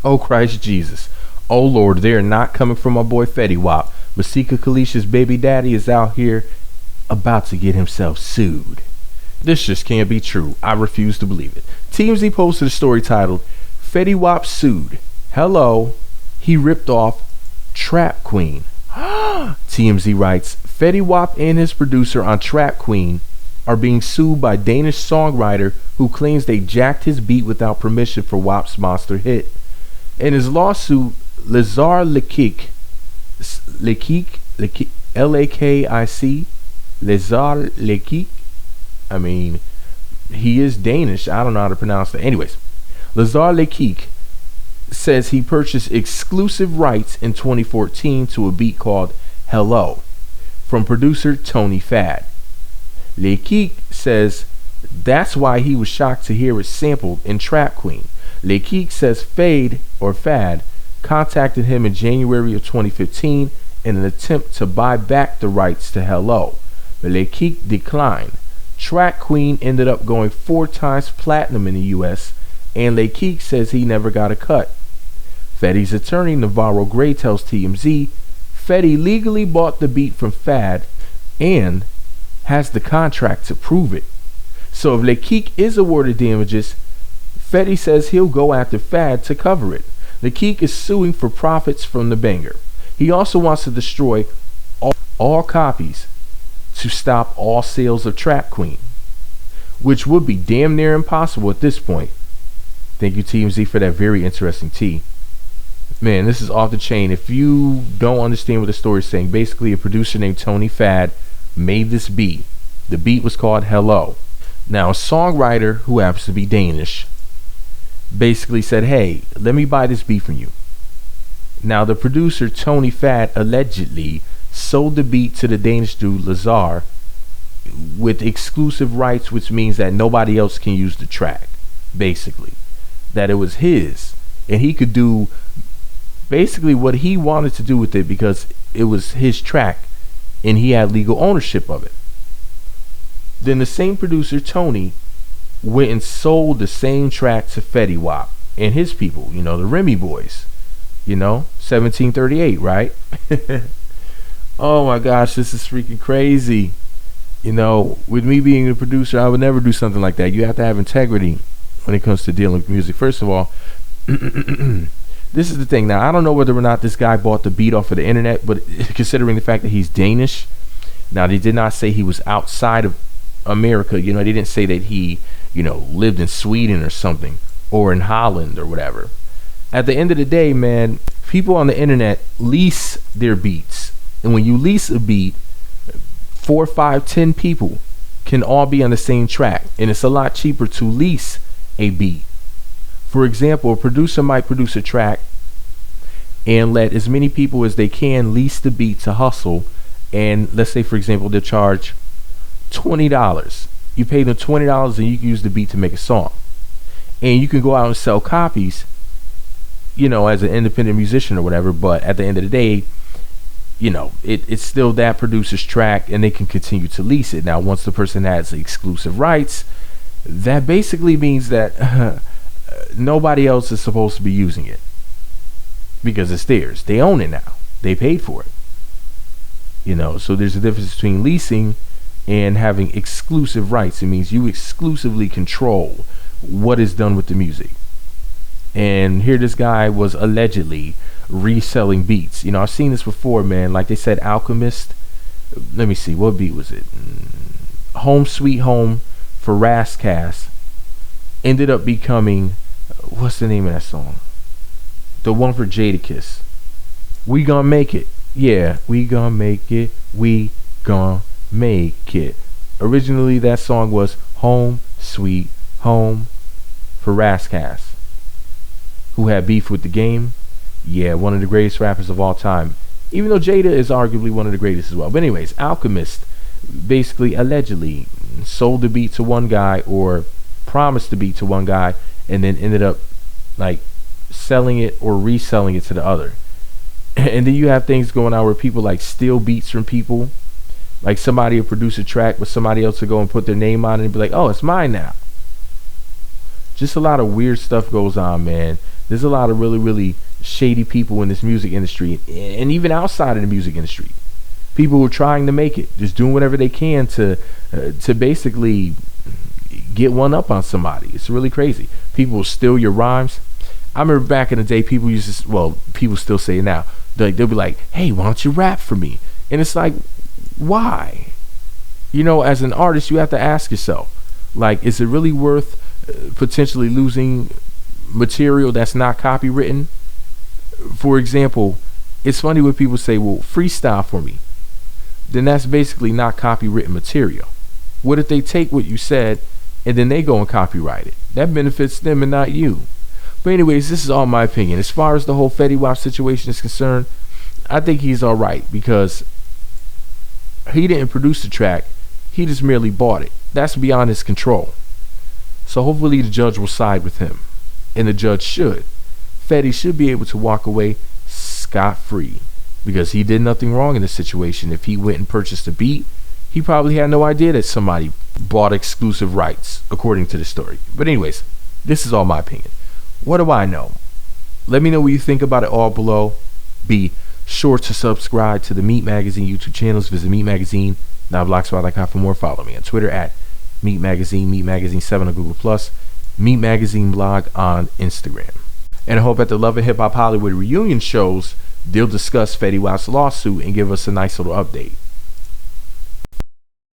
Oh Christ Jesus. Oh Lord, they are not coming from my boy Fetty Wap. Masika Kalish's baby daddy is out here about to get himself sued. This just can't be true. I refuse to believe it. TMZ posted a story titled, Fetty Wap sued. Hello. He ripped off Trap Queen. TMZ writes, Fetty Wap and his producer on Trap Queen are being sued by Danish songwriter who claims they jacked his beat without permission for Wap's monster hit. In his lawsuit, Lazar Lakic, L-A-K-I-C, Lazar Lakic, I mean, he is Danish. I don't know how to pronounce that. Anyways, Lazar Lakic says he purchased exclusive rights in 2014 to a beat called Hello from producer Tony Fad. Lakic says that's why he was shocked to hear it sampled in Trap Queen. Lakic says Fad contacted him in January of 2015 in an attempt to buy back the rights to Hello, but Lakic declined. Trap Queen ended up going 4 times platinum in the US, and Lakic says he never got a cut. Fetty's attorney Navarro Gray tells TMZ Fetty legally bought the beat from Fad and has the contract to prove it. So if Lakic is awarded damages, Fetty says he'll go after Fad to cover it. Lakic is suing for profits from the banger. He also wants to destroy all copies to stop all sales of Trap Queen, which would be damn near impossible at this point. Thank you TMZ for that very interesting tea. Man, this is off the chain. If you don't understand what the story is saying, basically a producer named Tony Fad made this beat. The beat was called Hello. Now a songwriter who happens to be Danish basically said, hey, let me buy this beat from you. Now the producer Tony Fad allegedly sold the beat to the Danish dude Lazar with exclusive rights, which means that nobody else can use the track. Basically, that it was his and he could do basically what he wanted to do with it because it was his track and he had legal ownership of it. Then the same producer Tony went and sold the same track to Fetty Wap and his people, you know, the Remy boys, you know, 1738, right? Oh my gosh, this is freaking crazy. You know, with me being a producer, I would never do something like that. You have to have integrity when it comes to dealing with music. First of all, this is the thing. Now, I don't know whether or not this guy bought the beat off of the internet, but considering the fact that he's Danish, now they did not say he was outside of America. You know, they didn't say that he, you know, lived in Sweden or something, or in Holland or whatever. At the end of the day, man, people on the internet lease their beats. And when you lease a beat, 4, 5, 10 people can all be on the same track. And it's a lot cheaper to lease a beat. For example, a producer might produce a track and let as many people as they can lease the beat to hustle. And let's say, for example, they'll charge $20. You pay them $20 and you can use the beat to make a song. And you can go out and sell copies, you know, as an independent musician or whatever. But at the end of the day, you know, it's still that producer's track and they can continue to lease it. Now, once the person has the exclusive rights, that basically means that nobody else is supposed to be using it because it's theirs. They own it now. They paid for it. You know, so there's a difference between leasing and having exclusive rights. It means you exclusively control what is done with the music. And here this guy was allegedly reselling beats. You know, I've seen this before, man. Like they said, Alchemist. Let me see, what beat was it? Home Sweet Home for Rascas ended up becoming, what's the name of that song? The one for Jadakiss. We Gonna Make It. Yeah, we gonna make it. We gonna make it. Originally, that song was Home Sweet Home for Rascas, who had beef with the Game. Yeah, one of the greatest rappers of all time. Even though Jada is arguably one of the greatest as well. But anyways, Alchemist basically allegedly sold the beat to one guy or promised the beat to one guy and then ended up like selling it or reselling it to the other. And then you have things going on where people like steal beats from people. Like somebody will produce a track but somebody else will go and put their name on it and be like, oh, it's mine now. Just a lot of weird stuff goes on, man. There's a lot of really, really shady people in this music industry, and even outside of the music industry. People who are trying to make it, just doing whatever they can to basically get one up on somebody. It's really crazy. People will steal your rhymes. I remember back in the day, people used to, well, people still say it now. They'll be like, hey, why don't you rap for me? And it's like, why? You know, as an artist, you have to ask yourself, like, is it really worth potentially losing material that's not copywritten? For example, it's funny when people say, well, freestyle for me. Then that's basically not copywritten material. What if they take what you said and then they go and copyright it? That benefits them and not you. But anyways, this is all my opinion. As far as the whole Fetty Wap situation is concerned, I think he's all right because he didn't produce the track. He just merely bought it. That's beyond his control. So hopefully the judge will side with him. And the judge should. Fetty should be able to walk away scot-free because he did nothing wrong in this situation. If he went and purchased a beat, he probably had no idea that somebody bought exclusive rights, according to the story. But anyways, this is all my opinion. What do I know? Let me know what you think about it all below. Be sure to subscribe to the Meat Magazine YouTube channels. Visit Meat Magazine, blogspot.com for more. Follow me on Twitter at Meat Magazine, Meat Magazine 7 on Google+, Meat Magazine blog on Instagram. And I hope at the Love and Hip Hop Hollywood reunion shows, they'll discuss Fetty Wap's lawsuit and give us a nice little update.